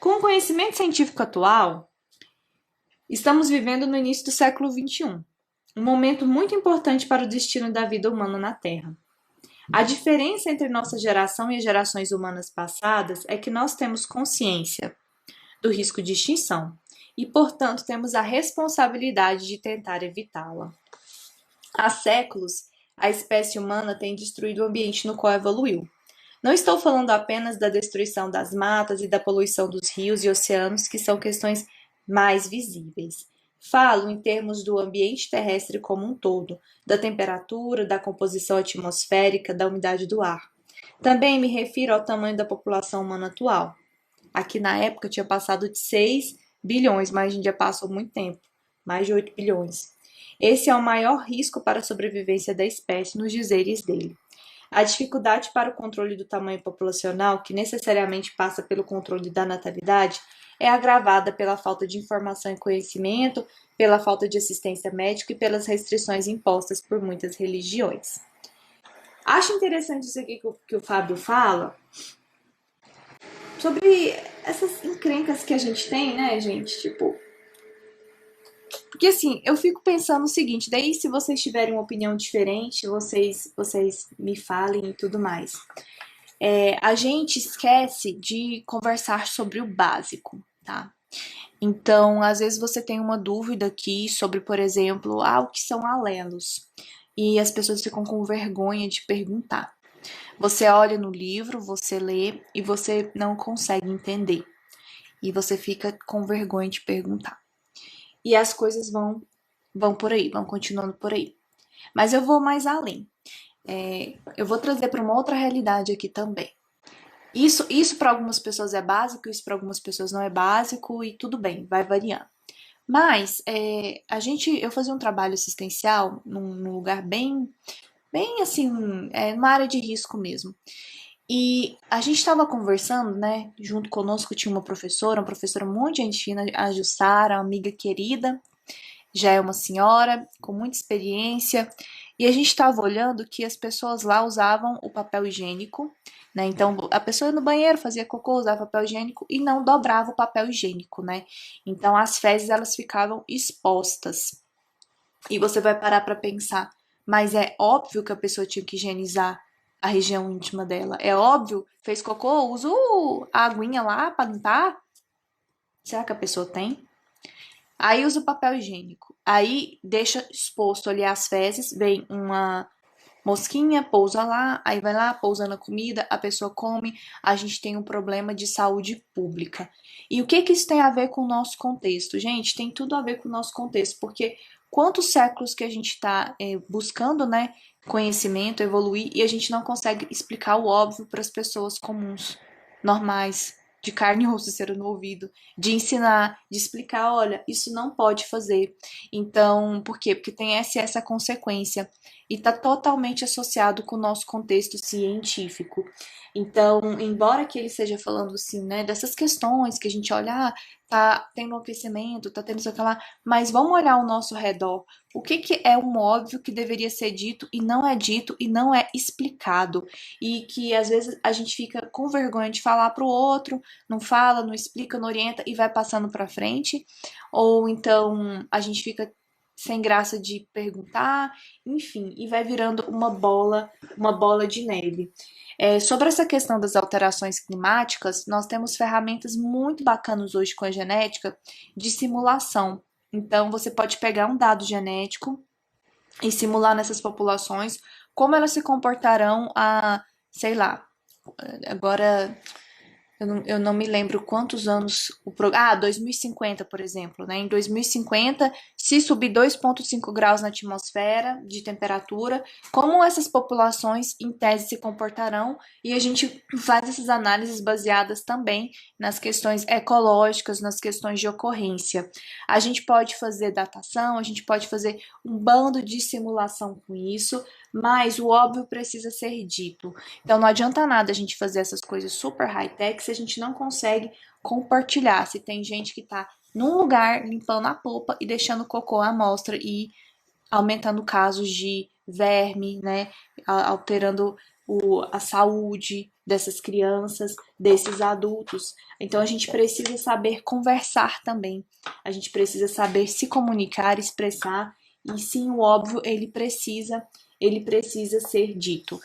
Com o conhecimento científico atual, estamos vivendo no início do século XXI, um momento muito importante para o destino da vida humana na Terra. A diferença entre nossa geração e as gerações humanas passadas é que nós temos consciência do risco de extinção e, portanto, temos a responsabilidade de tentar evitá-la. Há séculos, a espécie humana tem destruído o ambiente no qual evoluiu. Não estou falando apenas da destruição das matas e da poluição dos rios e oceanos, que são questões mais visíveis. Falo em termos do ambiente terrestre como um todo, da temperatura, da composição atmosférica, da umidade do ar. Também me refiro ao tamanho da população humana atual. Aqui na época tinha passado de 6 bilhões, mas a gente já passou muito tempo, mais de 8 bilhões. Esse é o maior risco para a sobrevivência da espécie nos dizeres dele. A dificuldade para o controle do tamanho populacional, que necessariamente passa pelo controle da natalidade, é agravada pela falta de informação e conhecimento, pela falta de assistência médica e pelas restrições impostas por muitas religiões. Acho interessante isso aqui que o Fábio fala sobre essas encrencas que a gente tem, né, gente? Tipo, porque assim, eu fico pensando o seguinte, daí se vocês tiverem uma opinião diferente, vocês me falem e tudo mais. A gente esquece de conversar sobre o básico, tá? Então, às vezes você tem uma dúvida aqui sobre, por exemplo, o que são alelos. E as pessoas ficam com vergonha de perguntar. Você olha no livro, você lê e você não consegue entender. E você fica com vergonha de perguntar. E as coisas vão por aí, vão continuando por aí. Mas eu vou mais além. Eu vou trazer para uma outra realidade aqui também. Isso para algumas pessoas é básico, isso para algumas pessoas não é básico e tudo bem, vai variando. Mas eu fazia um trabalho assistencial num lugar bem assim, numa área de risco mesmo. E a gente estava conversando, né? Junto conosco tinha uma professora muito gente fina, a Jussara, uma amiga querida, já é uma senhora com muita experiência, e a gente estava olhando que as pessoas lá usavam o papel higiênico, né? Então a pessoa ia no banheiro, fazia cocô, usava papel higiênico e não dobrava o papel higiênico, né? Então as fezes elas ficavam expostas. E você vai parar para pensar, mas é óbvio que a pessoa tinha que higienizar a região íntima dela. É óbvio, fez cocô, usa a aguinha lá para limpar. Será que a pessoa tem? Aí usa o papel higiênico. Aí deixa exposto ali as fezes, vem uma mosquinha, pousa lá, aí vai lá, pousa na comida, a pessoa come, a gente tem um problema de saúde pública. E o que que isso tem a ver com o nosso contexto? Gente, tem tudo a ver com o nosso contexto, porque quantos séculos que a gente está buscando, né, conhecimento, evoluir, e a gente não consegue explicar o óbvio para as pessoas comuns, normais, de carne e osso ser no ouvido, de ensinar, de explicar, olha, isso não pode fazer. Então, por quê? Porque tem essa consequência e está totalmente associado com o nosso contexto científico. Então, embora que ele esteja falando assim, né, dessas questões que a gente olha, tá tendo um aquecimento, tá tendo isso aqui lá, mas vamos olhar ao nosso redor. O que que é um óbvio que deveria ser dito e não é dito e não é explicado? E que às vezes a gente fica com vergonha de falar pro outro, não fala, não explica, não orienta e vai passando para frente, ou então a gente fica sem graça de perguntar, enfim, e vai virando uma bola de neve. Sobre essa questão das alterações climáticas, nós temos ferramentas muito bacanas hoje com a genética de simulação. Então, você pode pegar um dado genético e simular nessas populações como elas se comportarão sei lá, agora eu não me lembro quantos anos 2050, por exemplo, né? Em 2050, se subir 2,5 graus na atmosfera de temperatura, como essas populações em tese se comportarão? E a gente faz essas análises baseadas também nas questões ecológicas, nas questões de ocorrência. A gente pode fazer datação, a gente pode fazer um bando de simulação com isso, mas o óbvio precisa ser dito. Então não adianta nada a gente fazer essas coisas super high-tech se a gente não consegue compartilhar. Se tem gente que tá num lugar limpando a polpa e deixando o cocô à mostra e aumentando casos de verme, né? Alterando a saúde dessas crianças, desses adultos. Então a gente precisa saber conversar também. A gente precisa saber se comunicar, expressar, e sim, o óbvio, ele precisa ser dito.